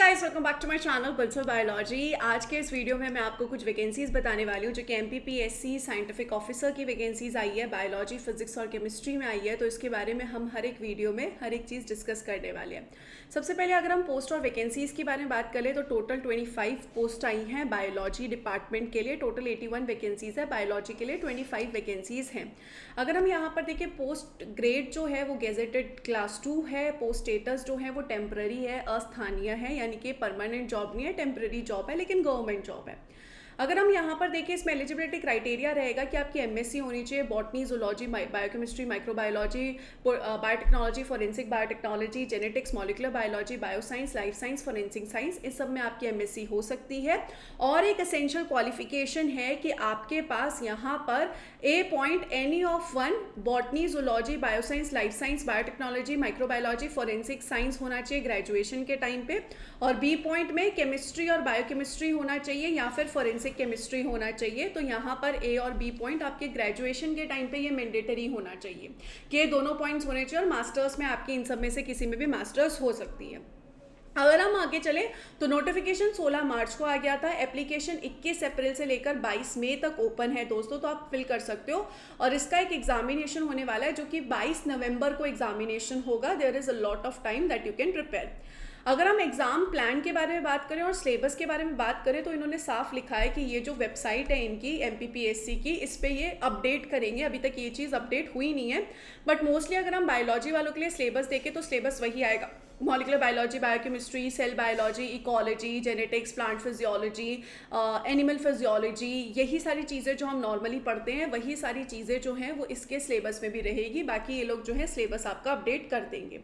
Guys, welcome back to my channel Bansal biology. आज के इस वीडियो में मैं आपको कुछ वैकेंसीज बताने वाली हूँ जो कि एमपीपीएससी साइंटिफिक ऑफिसर की वैकेंसीज आई है, बायोलॉजी, फिजिक्स और केमिस्ट्री में आई है। तो इसके बारे में हम हर एक वीडियो में हर एक चीज़ डिस्कस करने वाले हैं। सबसे पहले अगर हम पोस्ट और वैकेंसीज के बारे में बात करें तो टोटल 25 पोस्ट आई हैं बायोलॉजी डिपार्टमेंट के लिए। टोटल 81 वैकेंसीज है, बायोलॉजी के लिए 25 वैकेंसीज हैं। अगर हम यहाँ पर देखें, पोस्ट ग्रेड जो है वो गेजेटेड क्लास 2 है, पोस्ट स्टेटस जो है वो टेम्पररी है, अस्थानीय है, यानी कि परमानेंट जॉब नहीं है, टेम्पररी जॉब है लेकिन गवर्नमेंट जॉब है। अगर हम यहाँ पर देखें, इसमें एलिजिबिलिटी क्राइटेरिया रहेगा कि आपकी एमएससी होनी चाहिए botany, zoology, biochemistry, microbiology, biotechnology, forensic biotechnology, genetics, molecular biology, bioscience, life science, forensic science, इस सब में आपकी एमएससी हो सकती है। और एक एसेंशियल क्वालिफिकेशन है कि आपके पास यहाँ पर A point any of one botany, zoology, bioscience, life science, biotechnology, microbiology, forensic science होना चाहिए ग्रेजुएशन के टाइम पे, और बी पॉइंट में केमिस्ट्री और बायोकेमिस्ट्री होना चाहिए या फिर फॉरेंसिक केमिस्ट्री होना चाहिए। तो यहाँ पर ए और बी पॉइंट आपके ग्रेजुएशन के टाइम पे ये मैंडेटरी होना चाहिए कि ये दोनों पॉइंट्स होने चाहिए, और मास्टर्स में आपकी इन सब में से किसी में भी मास्टर्स हो सकती है। अगर हम आगे चले तो नोटिफिकेशन 16 मार्च को आ गया था। एप्लीकेशन 21 अप्रैल से लेकर 22 मई तक ओपन है दोस्तों, तो आप फिल कर सकते हो। और इसका एक एग्जामिनेशन होने वाला है जो कि 22 नवंबर को एग्जामिनेशन होगा। There is a lot of time that you can prepare. अगर हम एग्जाम प्लान के बारे में बात करें और सिलेबस के बारे में बात करें तो इन्होंने साफ लिखा है कि ये जो वेबसाइट है इनकी एमपीपीएससी की, इस पे ये अपडेट करेंगे। अभी तक ये चीज़ अपडेट हुई नहीं है, बट मोस्टली अगर हम बायोलॉजी वालों के लिए सिलेबस देखें तो सिलेबस वही आएगा। Molecular biology, biochemistry, cell biology, ecology, genetics, plant physiology, animal physiology, यही सारी चीज़ें जो हम नॉर्मली पढ़ते हैं वही सारी चीज़ें जो हैं वो इसके सिलेबस में भी रहेगी। बाकी ये लोग जो है सिलेबस आपका अपडेट कर देंगे।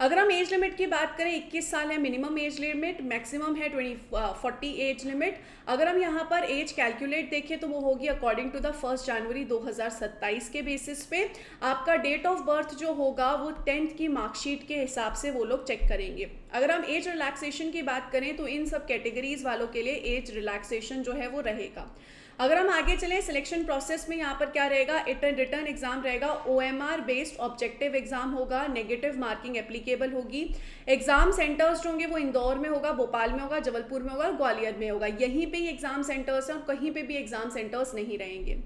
अगर हम एज लिमिट की बात करें, 21 साल है मिनिमम एज लिमिट, मैक्सिमम है 40 एज लिमिट। अगर हम यहाँ पर एज कैलकुलेट देखें तो वो होगी अकॉर्डिंग टू द 1 जनवरी 2027 के बेसिस पे। आपका डेट ऑफ बर्थ जो होगा वो 10th की मार्कशीट के हिसाब से वो लोग चेक करेंगे। अगर हम एज रिलैक्सेशन की बात करें तो इन सब कैटेगरीज वालों के लिए एज रिलैक्सेशन जो है वो रहेगा। अगर हम आगे चलें सिलेक्शन प्रोसेस में, यहाँ पर क्या रहेगा, रिटर्न एग्जाम रहेगा, ओएमआर बेस्ड ऑब्जेक्टिव एग्जाम होगा, नेगेटिव मार्किंग एप्लीकेबल होगी। एग्जाम सेंटर्स जो होंगे वो इंदौर में होगा, भोपाल में होगा, जबलपुर में होगा, ग्वालियर में होगा। यहीं पे ही एग्जाम सेंटर्स हैं और कहीं पे भी एग्जाम सेंटर्स नहीं रहेंगे।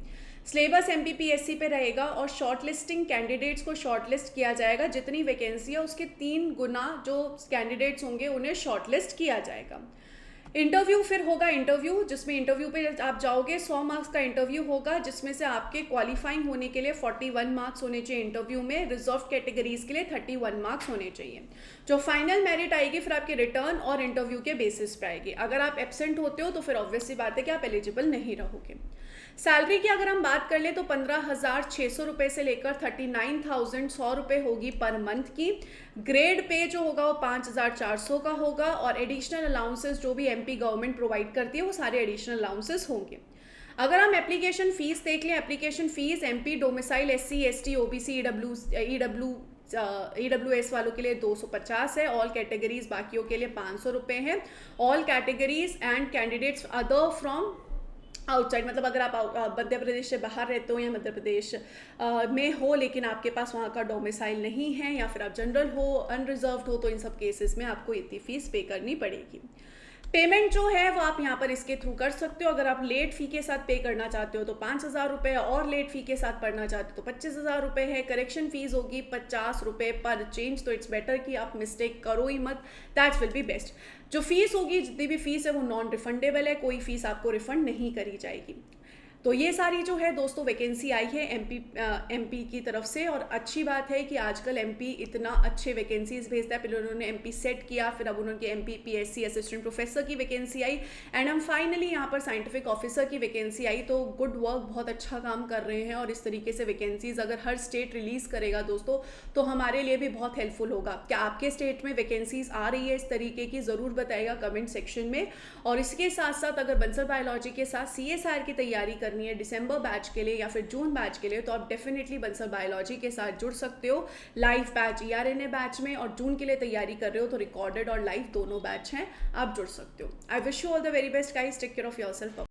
सिलेबस एमपीपीएससी पे रहेगा और शॉर्ट लिस्टिंग कैंडिडेट्स को शॉर्ट लिस्ट किया जाएगा। जितनी वैकेंसी है उसके 3 गुना जो कैंडिडेट्स होंगे उन्हें शॉर्ट लिस्ट किया जाएगा। इंटरव्यू फिर होगा, इंटरव्यू जिसमें इंटरव्यू पे आप जाओगे, 100 मार्क्स का इंटरव्यू होगा जिसमें से आपके क्वालिफाइंग होने के लिए 41 मार्क्स होने चाहिए इंटरव्यू में। रिजर्व कैटेगरीज के लिए 31 मार्क्स होने चाहिए। जो फाइनल मेरिट आएगी फिर आपके रिटर्न और इंटरव्यू के बेसिस पे आएगी। अगर आप एब्सेंट होते हो तो फिर ऑब्वियसली बात है कि आप एलिजिबल नहीं रहोगे। सैलरी की अगर हम बात कर ले तो 15,600 रुपये से लेकर 39,100 रुपये होगी पर मंथ की। ग्रेड पे जो होगा वो 5,400 का होगा, और एडिशनल अलाउंसेस जो भी एमपी गवर्नमेंट प्रोवाइड करती है वो सारे एडिशनल अलाउंसेस होंगे। अगर हम एप्लीकेशन फीस देख लें, application fees MP domicile SC ST OBC EWS वालों के लिए 250 है। ऑल कैटेगरीज बाकियों के लिए 500 रुपये है। All categories and candidates other from outside, मतलब अगर आप मध्य प्रदेश से बाहर रहते हो या मध्य प्रदेश में हो लेकिन आपके पास वहाँ का डोमिसाइल नहीं है, या फिर आप जनरल हो, अनरिजर्व्ड हो, तो इन सब केसेस में आपको इतनी फीस पे करनी पड़ेगी। पेमेंट जो है वो आप यहाँ पर इसके थ्रू कर सकते हो। अगर आप लेट फी के साथ पे करना चाहते हो तो 5,000 रुपये, और लेट फी के साथ पढ़ना चाहते हो तो 25,000 रुपये है। करेक्शन फीस होगी 50 रुपये पर चेंज, तो इट्स बेटर कि आप मिस्टेक करो ही मत, दैट विल बी बेस्ट। जो फीस होगी, जितनी भी फीस है वो नॉन रिफंडेबल है, कोई फीस आपको रिफंड नहीं करी जाएगी। तो ये सारी जो है दोस्तों वैकेंसी आई है एमपी की तरफ से, और अच्छी बात है कि आजकल एमपी इतना अच्छे वैकेंसीज भेजता है। पहले उन्होंने एमपी सेट किया, फिर अब उन्होंने एमपीपीएससी असिस्टेंट प्रोफेसर की वैकेंसी आई, एंड हम फाइनली यहाँ पर साइंटिफिक ऑफिसर की वैकेंसी आई। तो गुड वर्क, बहुत अच्छा काम कर रहे हैं। और इस तरीके से वैकेंसीज अगर हर स्टेट रिलीज़ करेगा दोस्तों तो हमारे लिए भी बहुत हेल्पफुल होगा। क्या आपके स्टेट में वैकेंसीज आ रही है इस तरीके की, ज़रूर बताइएगा कमेंट सेक्शन में। और इसके साथ साथ अगर बंसल बायोलॉजी के साथ CSIR की तैयारी करनी है दिसंबर बैच के लिए या फिर जून बैच के लिए, तो आप डेफिनेटली बंसल बायोलॉजी के साथ जुड़ सकते हो। लाइव बैच, ERNA बैच में, और जून के लिए तैयारी कर रहे हो तो रिकॉर्डेड और लाइव दोनों बैच हैं, आप जुड़ सकते हो। I wish you all the very best guys, take care of yourself.